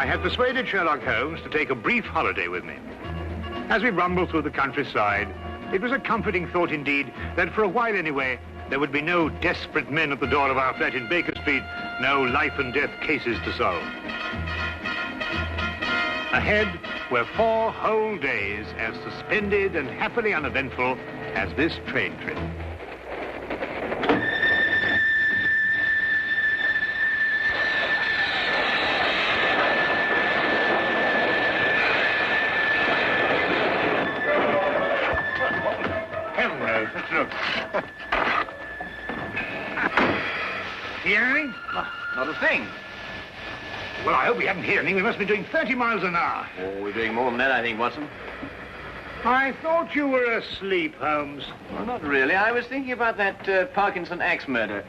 had persuaded Sherlock Holmes to take a brief holiday with me. As we rumbled through the countryside, it was a comforting thought indeed that for a while anyway, there would be no desperate men at the door of our flat in Baker Street, no life and death cases to solve. Ahead were 4 whole days as suspended and happily uneventful as this train trip. Hello, let's look. See anything? Not a thing. Well, I hope we haven't hit anything. We must be doing 30 miles an hour. Oh, we're doing more than that, I think, Watson. I thought you were asleep, Holmes. Well, not really. I was thinking about that Parkinson axe murder.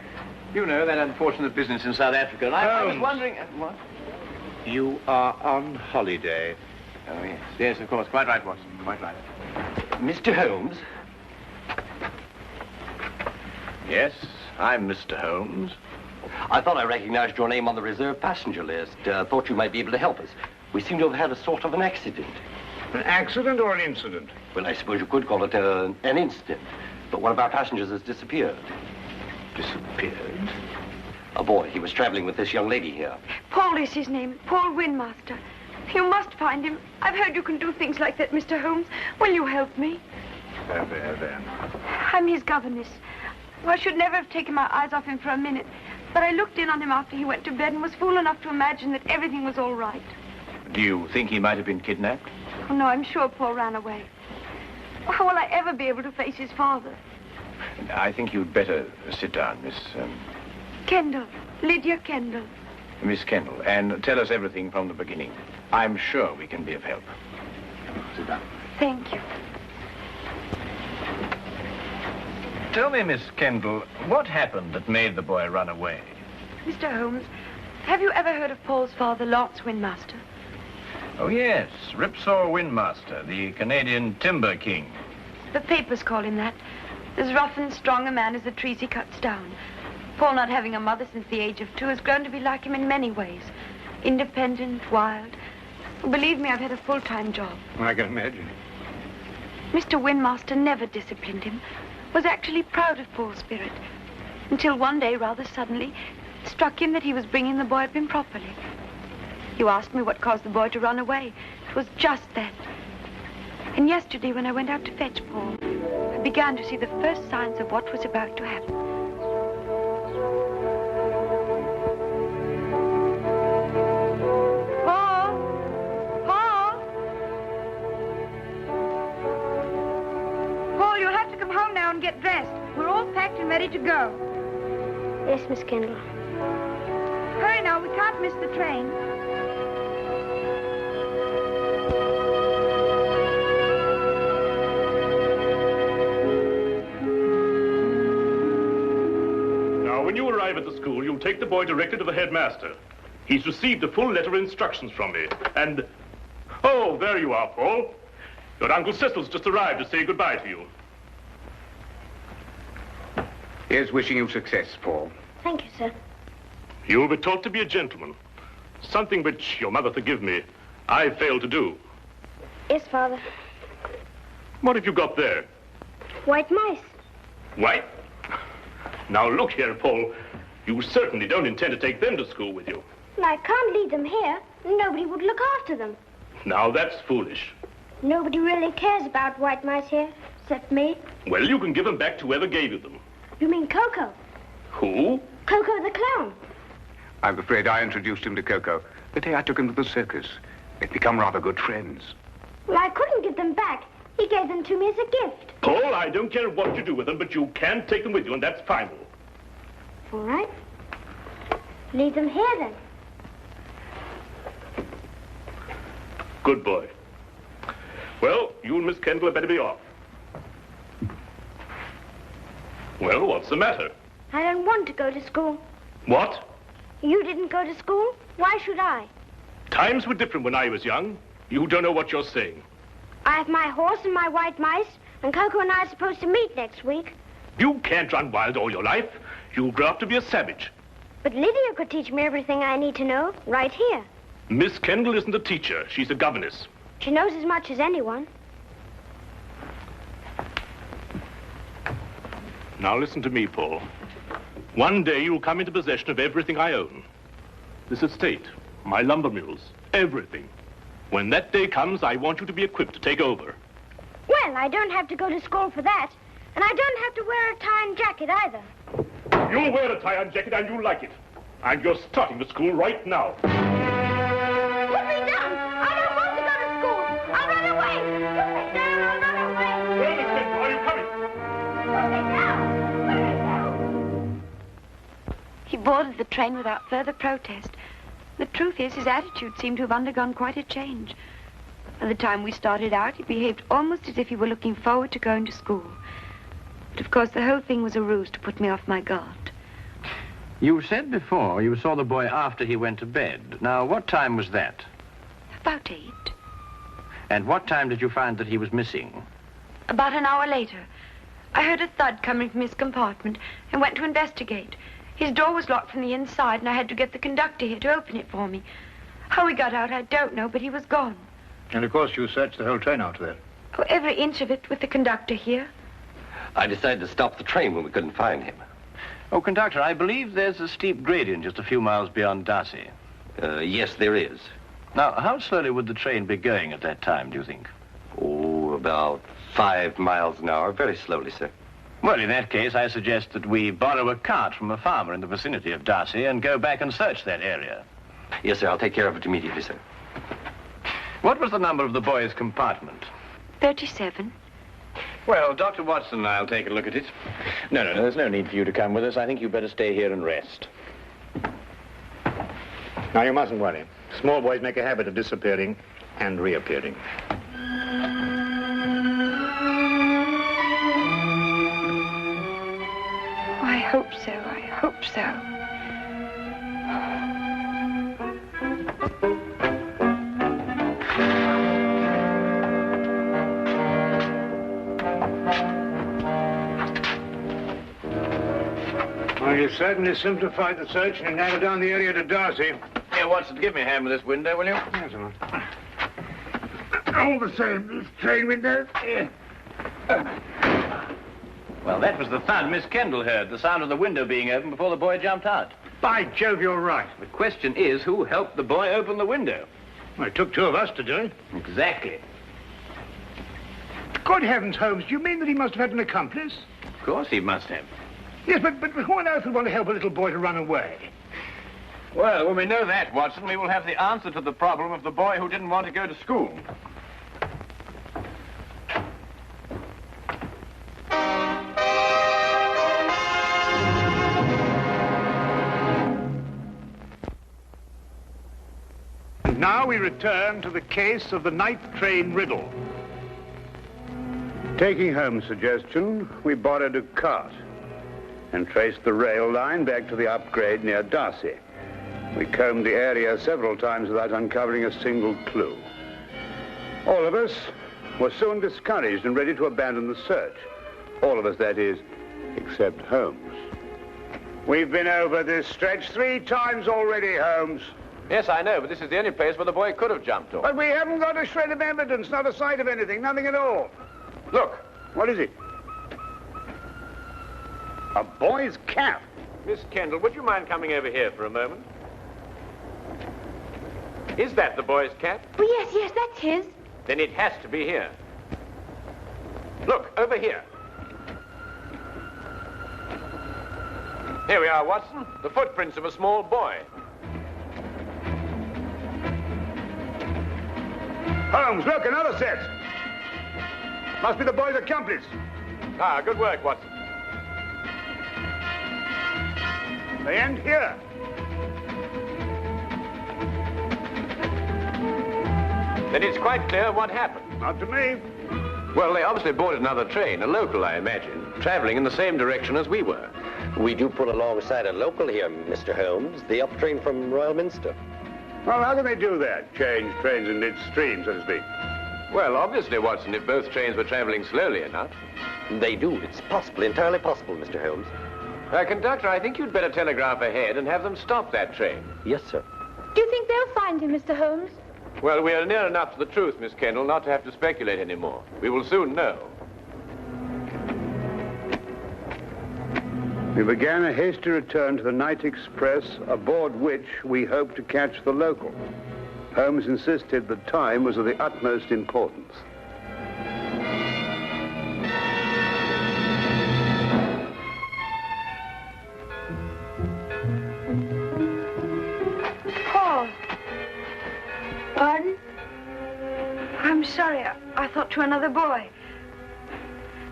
You know, that unfortunate business in South Africa. And I was wondering... what? You are on holiday. Oh, yes. Yes, of course. Quite right, Watson. Quite right. Mr. Holmes? Yes, I'm Mr. Holmes. I thought I recognized your name on the reserve passenger list. Thought you might be able to help us. We seem to have had a sort of an accident. An accident or an incident? Well, I suppose you could call it an incident. But one of our passengers has disappeared. Disappeared? A boy. He was traveling with this young lady here. Paul is his name. Paul Windmaster. You must find him. I've heard you can do things like that, Mr. Holmes. Will you help me? There. I'm his governess. Well, I should never have taken my eyes off him for a minute. But I looked in on him after he went to bed and was fool enough to imagine that everything was all right. Do you think he might have been kidnapped? Oh, no, I'm sure Paul ran away. How will I ever be able to face his father? I think you'd better sit down, Miss... Kendall. Lydia Kendall. Miss Kendall, and tell us everything from the beginning. I'm sure we can be of help. Sit down. Thank you. Tell me, Miss Kendall, what happened that made the boy run away? Mr. Holmes, have you ever heard of Paul's father, Lance Windmaster? Oh, yes, Ripsaw Windmaster, the Canadian timber king. The papers call him that. As rough and strong a man as the trees he cuts down. Paul, not having a mother since the age of 2, has grown to be like him in many ways. Independent, wild. Believe me, I've had a full-time job. I can imagine. Mr. Windmaster never disciplined him. Was actually proud of Paul's spirit. Until one day, rather suddenly, it struck him that he was bringing the boy up improperly. You asked me what caused the boy to run away. It was just that. And yesterday, when I went out to fetch Paul, I began to see the first signs of what was about to happen. And get dressed. We're all packed and ready to go. Yes, Miss Kendall. Hurry now, we can't miss the train. Now, when you arrive at the school, you'll take the boy directly to the headmaster. He's received a full letter of instructions from me, and... Oh, there you are, Paul. Your Uncle Cecil's just arrived to say goodbye to you. Here's wishing you success, Paul. Thank you, sir. You'll be taught to be a gentleman. Something which, your mother forgive me, I failed to do. Yes, Father. What have you got there? White mice. White? Now, look here, Paul. You certainly don't intend to take them to school with you. Well, I can't leave them here. Nobody would look after them. Now, that's foolish. Nobody really cares about white mice here, except me. Well, you can give them back to whoever gave you them. You mean Coco? Who? Coco the clown. I'm afraid I introduced him to Coco. The day I took him to the circus. They'd become rather good friends. Well, I couldn't give them back. He gave them to me as a gift. Paul, I don't care what you do with them, but you can take them with you, and that's final. All right. Leave them here, then. Good boy. Well, you and Miss Kendall had better be off. Well, what's the matter? I don't want to go to school. What? You didn't go to school? Why should I? Times were different when I was young. You don't know what you're saying. I have my horse and my white mice, and Coco and I are supposed to meet next week. You can't run wild all your life. You'll grow up to be a savage. But Lydia could teach me everything I need to know right here. Miss Kendall isn't a teacher. She's a governess. She knows as much as anyone. Now listen to me, Paul. One day you'll come into possession of everything I own. This estate, my lumber mills, everything. When that day comes, I want you to be equipped to take over. Well, I don't have to go to school for that. And I don't have to wear a tie and jacket either. You'll wear a tie and jacket and you'll like it. And you're starting to school right now. Put me down! I don't want to go to school! I'll run away! Put me down! I'll run away! Well, Miss Kendall, are you coming? Put me down! Put me down! He boarded the train without further protest. The truth is, his attitude seemed to have undergone quite a change. By the time we started out, he behaved almost as if he were looking forward to going to school. But of course, the whole thing was a ruse to put me off my guard. You said before you saw the boy after he went to bed. Now, what time was that? About 8. And what time did you find that he was missing? About an hour later, I heard a thud coming from his compartment and went to investigate. His door was locked from the inside, and I had to get the conductor here to open it for me. How he got out, I don't know, but he was gone. And of course you searched the whole train after that. Oh, every inch of it with the conductor here. I decided to stop the train when we couldn't find him. Oh, conductor, I believe there's a steep gradient just a few miles beyond Darcy. Yes, there is. Now, how slowly would the train be going at that time, do you think? Oh, about 5 miles an hour. Very slowly, sir. Well, in that case, I suggest that we borrow a cart from a farmer in the vicinity of Darcy and go back and search that area. Yes, sir. I'll take care of it immediately, sir. What was the number of the boy's compartment? 37. Well, Dr. Watson and I'll take a look at it. No, there's no need for you to come with us. I think you better stay here and rest. Now, you mustn't worry. Small boys make a habit of disappearing and reappearing. I hope so. I hope so. Well, you certainly simplified the search and narrowed down the area to Darcy. Here, Watson, give me a hand with this window, will you? Yes, sir. All the same, this train window. Well, that was the thud Miss Kendall heard, the sound of the window being opened before the boy jumped out. By Jove, you're right. The question is, who helped the boy open the window? Well, it took 2 of us to do it. Exactly. Good heavens, Holmes, do you mean that he must have had an accomplice? Of course he must have. Yes, but who on earth would want to help a little boy to run away? Well, when we know that, Watson, we will have the answer to the problem of the boy who didn't want to go to school. And now we return to the case of the night train riddle. Taking Holmes' suggestion, we borrowed a cart and traced the rail line back to the upgrade near Darcy. We combed the area several times without uncovering a single clue. All of us were soon discouraged and ready to abandon the search. All of us, that is, except Holmes. We've been over this stretch 3 times already, Holmes. Yes, I know, but this is the only place where the boy could have jumped off. But we haven't got a shred of evidence, not a sight of anything, nothing at all. Look, what is it? A boy's cap. Miss Kendall, would you mind coming over here for a moment? Is that the boy's cap? Oh, yes, that's his. Then it has to be here. Look, over here. Here we are, Watson. The footprints of a small boy. Holmes, look, another set. Must be the boy's accomplice. Ah, good work, Watson. They end here. Then it's quite clear what happened. Not to me. Well, they obviously boarded another train, a local, I imagine, traveling in the same direction as we were. We do pull alongside a local here, Mr. Holmes, the up train from Royal Minster. Well, how can they do that? Change trains in midstream, so to speak. Well, obviously, Watson, if both trains were traveling slowly enough. They do. It's possible, entirely possible, Mr. Holmes. Conductor, I think you'd better telegraph ahead and have them stop that train. Yes, sir. Do you think they'll find him, Mr. Holmes? Well, we are near enough to the truth, Miss Kendall, not to have to speculate anymore. We will soon know. We began a hasty return to the night express, aboard which we hoped to catch the local. Holmes insisted that time was of the utmost importance. Paul. Pardon? I'm sorry. I thought to another boy.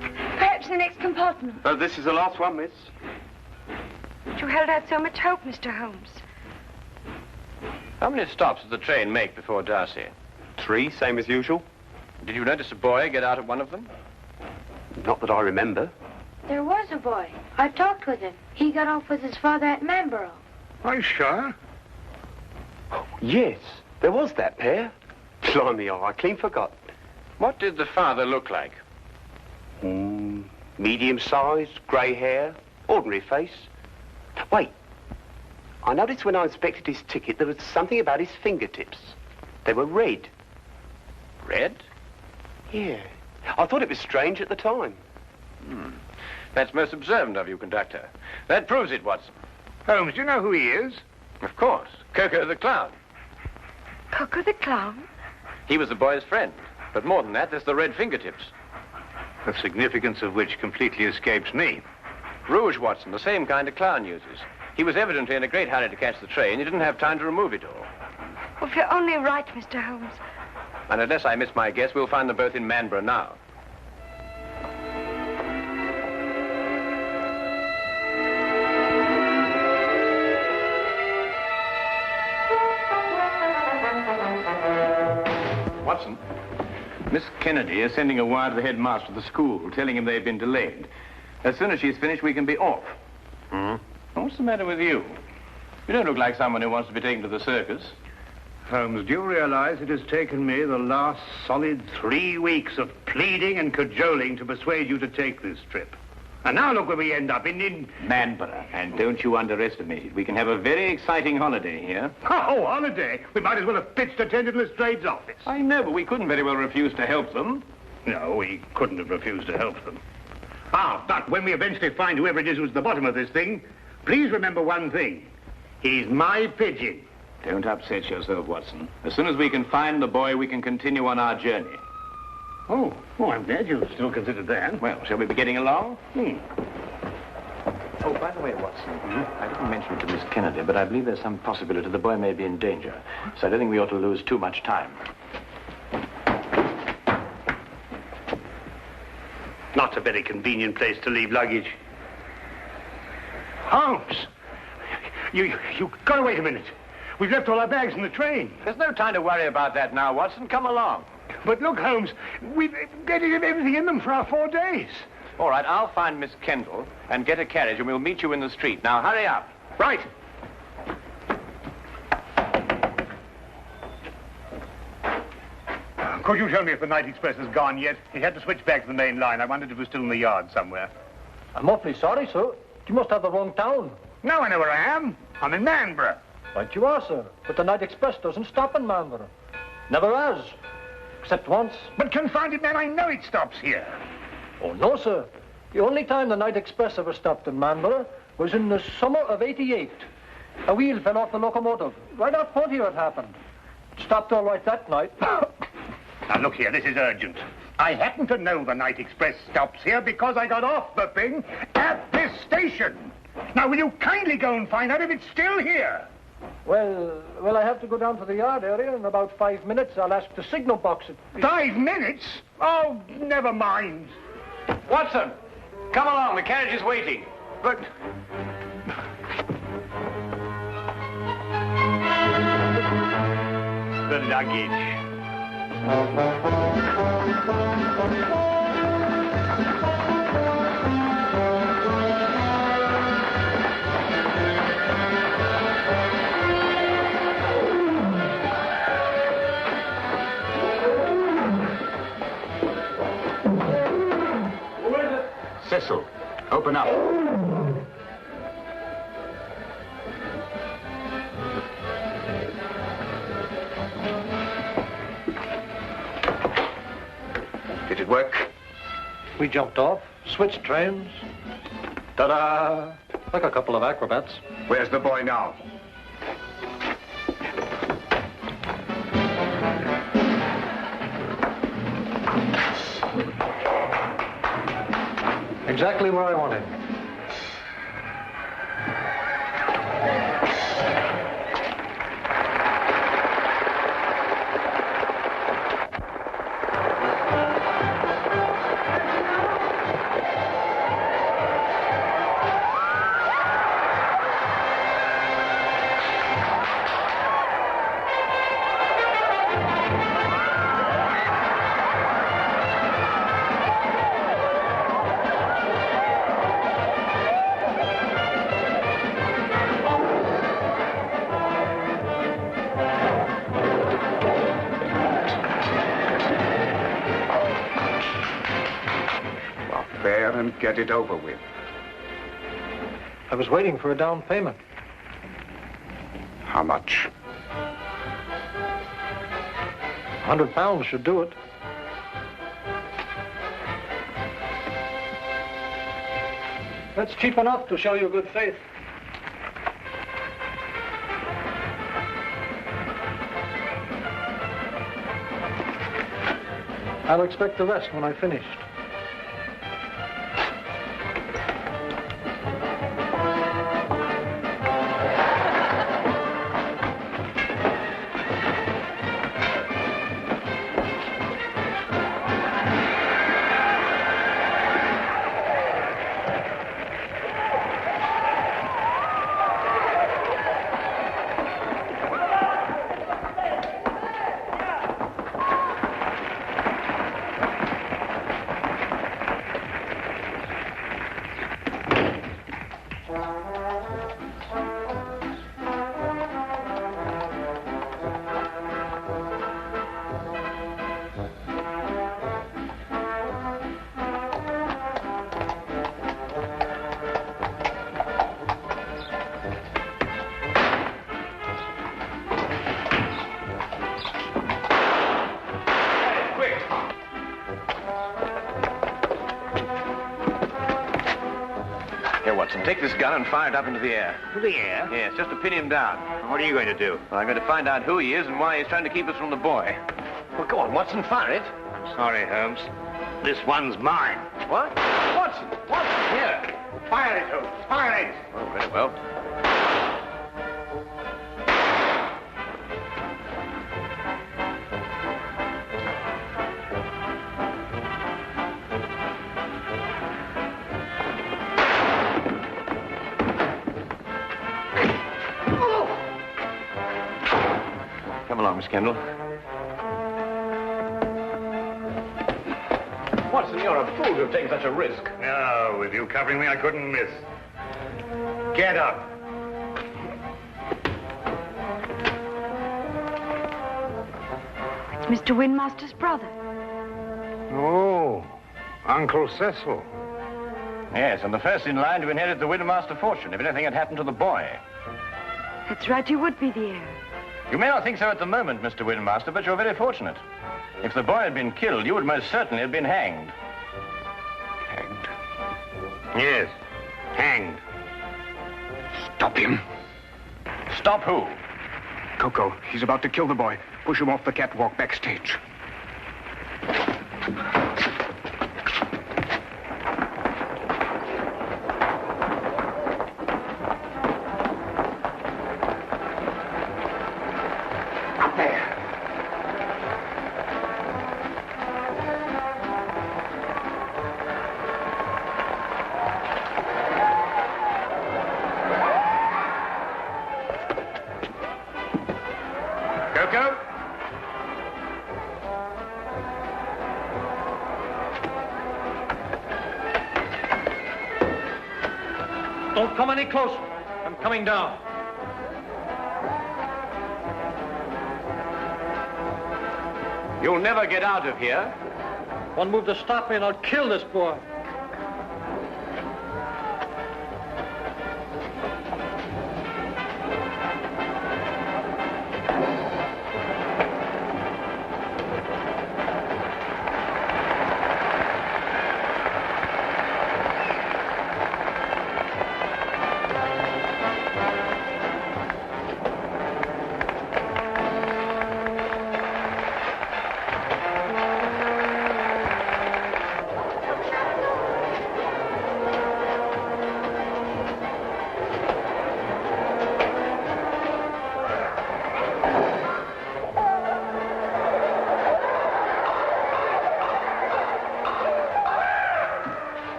Perhaps the next compartment. Oh, this is the last one, miss. You held out so much hope, Mr. Holmes. How many stops did the train make before Darcy? 3, same as usual. Did you notice a boy get out at one of them? Not that I remember. There was a boy. I talked with him. He got off with his father at Manborough. Are you sure? Yes, there was that pair. Blimey, I clean forgot. What did the father look like? Medium-sized, grey hair, ordinary face. Wait, I noticed when I inspected his ticket there was something about his fingertips. They were red. Red? Yeah. I thought it was strange at the time. That's most observant of you, conductor. That proves it, Watson. Holmes, do you know who he is? Of course. Coco the Clown. Coco the Clown? He was the boy's friend. But more than that, there's the red fingertips. The significance of which completely escapes me. Rouge, Watson, the same kind a clown uses. He was evidently in a great hurry to catch the train. He didn't have time to remove it all. Well, if you're only right, Mr. Holmes. And unless I miss my guess, we'll find them both in Manborough now. Watson, Miss Kennedy is sending a wire to the headmaster of the school, telling him they've been delayed. As soon as she's finished, we can be off. What's the matter with you? You don't look like someone who wants to be taken to the circus. Holmes, do you realize it has taken me the last solid 3 weeks of pleading and cajoling to persuade you to take this trip? And now look where we end up, in Manborough. And don't you underestimate it. We can have a very exciting holiday here. Oh, holiday? We might as well have pitched a tent in Lestrade's office. I know, but we couldn't very well refuse to help them. No, we couldn't have refused to help them. But when we eventually find whoever it is who's at the bottom of this thing, please remember one thing. He's my pigeon. Don't upset yourself, Watson. As soon as we can find the boy, we can continue on our journey. Oh, I'm glad you still considered that. Well, shall we be getting along? Oh, by the way, Watson, I didn't mention it to Miss Kennedy, but I believe there's some possibility the boy may be in danger. So I don't think we ought to lose too much time. Not a very convenient place to leave luggage. Holmes! You gotta wait a minute. We've left all our bags in the train. There's no time to worry about that now, Watson. Come along. But look, Holmes, we've got to have everything in them for our 4 days. All right, I'll find Miss Kendall and get a carriage, and we'll meet you in the street. Now, hurry up. Right. Could you tell me if the night express has gone yet? He had to switch back to the main line. I wondered if it was still in the yard somewhere. I'm awfully sorry, sir. You must have the wrong town. Now I know where I am. I'm in Manborough. Right you are, sir. But the night express doesn't stop in Manborough. Never has. Except once. But confound it, man, I know it stops here. Oh, no, sir. The only time the night express ever stopped in Manborough was in the summer of '88. A wheel fell off the locomotive. Right out front here it happened. It stopped all right that night. Now, look here, this is urgent. I happen to know the night express stops here because I got off the thing at this station. Now, will you kindly go and find out if it's still here? Well, I have to go down to the yard area. In about 5 minutes, I'll ask the signal box. 5 minutes? Oh, never mind. Watson, come along. The carriage is waiting. But... the luggage. Cecil, open up. it work? We jumped off, switched trains. Ta-da! Like a couple of acrobats. Where's the boy now? Exactly where I want him. And get it over with. I was waiting for a down payment. How much? £100 should do it. That's cheap enough to show you good faith. I'll expect the rest when I've finished. Take this gun and fire it up into the air. To the air? Yes, just to pin him down. What are you going to do? Well, I'm going to find out who he is and why he's trying to keep us from the boy. Well, go on, Watson, fire it. I'm sorry, Holmes. This one's mine. What? Watson! Watson, here! Fire it, Holmes. Fire it! Oh, very well. Come along, Miss Kendall. Watson, you're a fool to have taken such a risk. No, with you covering me, I couldn't miss. Get up. It's Mr. Windmaster's brother. Oh, Uncle Cecil. Yes, and the first in line to inherit the Windmaster fortune if anything had happened to the boy. That's right, you would be the heir. You may not think so at the moment, Mr. Windmaster, but you're very fortunate. If the boy had been killed, you would most certainly have been hanged. Hanged? Yes, hanged. Stop him. Stop who? Coco, he's about to kill the boy. Push him off the catwalk backstage. Don't come any closer. I'm coming down. You'll never get out of here. One move to stop me and I'll kill this boy.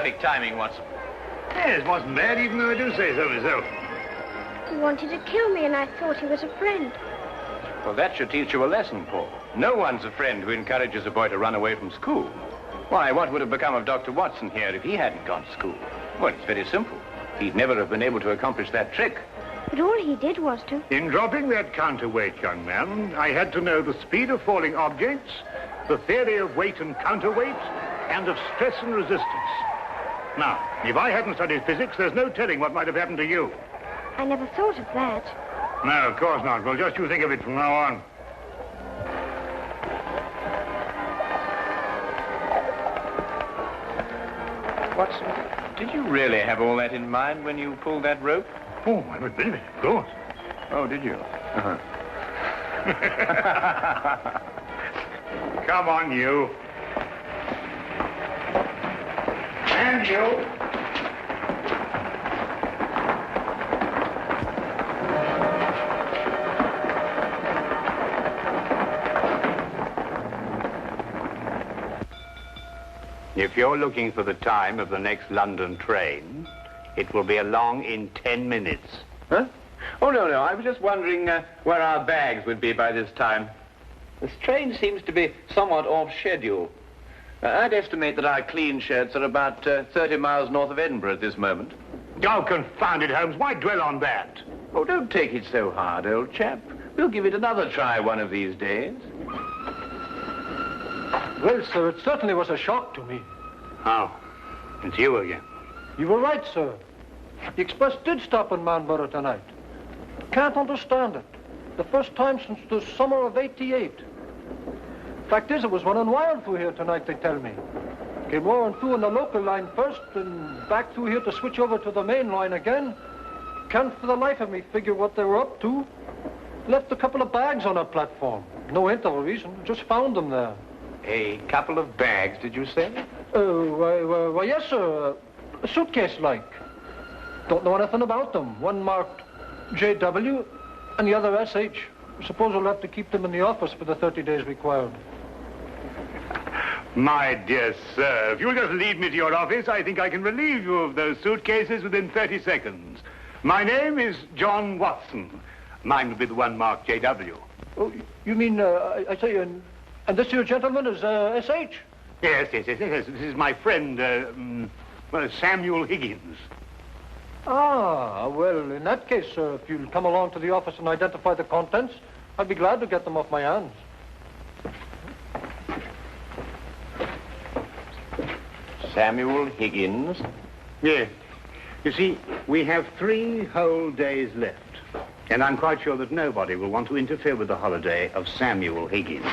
Perfect timing, Watson. Yes, wasn't bad, even though I do say so myself. He wanted to kill me, and I thought he was a friend. Well, that should teach you a lesson, Paul. No one's a friend who encourages a boy to run away from school. Why, what would have become of Dr. Watson here if he hadn't gone to school? Well, it's very simple. He'd never have been able to accomplish that trick. But all he did was to... In dropping that counterweight, young man, I had to know the speed of falling objects, the theory of weight and counterweight, and of stress and resistance. Now, if I hadn't studied physics, there's no telling what might have happened to you. I never thought of that. No, of course not. Well, just you think of it from now on. Watson, did you really have all that in mind when you pulled that rope? Oh, I would believe it, of course. Oh, did you? Uh-huh. Come on, you. And you. If you're looking for the time of the next London train, it will be along in 10 minutes. Huh? Oh, no. I was just wondering where our bags would be by this time. This train seems to be somewhat off schedule. I'd estimate that our clean shirts are about 30 miles north of Edinburgh at this moment. Oh, confound it, Holmes. Why dwell on that? Oh, don't take it so hard, old chap. We'll give it another try one of these days. Well, sir, it certainly was a shock to me. Oh, it's you again. You were right, sir. The express did stop in Marlborough tonight. Can't understand it. The first time since the summer of '88. Fact is, it was running wild through here tonight, they tell me. Came roaring through on the local line first, and back through here to switch over to the main line again. Can't for the life of me figure what they were up to. Left a couple of bags on our platform. No hint of a reason. Just found them there. A couple of bags, did you say? Why, yes, sir. A suitcase-like. Don't know anything about them. One marked JW and the other SH. Suppose we'll have to keep them in the office for the 30 days required. My dear sir, if you'll just lead me to your office, I think I can relieve you of those suitcases within 30 seconds. My name is John Watson. Mine will be the one marked JW. Oh, you mean, I tell you, and this here gentleman is SH? Yes. This is my friend, Samuel Higgins. Ah, well, in that case, sir, if you'll come along to the office and identify the contents, I'd be glad to get them off my hands. Samuel Higgins? Yes. You see, we have 3 whole days left. And I'm quite sure that nobody will want to interfere with the holiday of Samuel Higgins.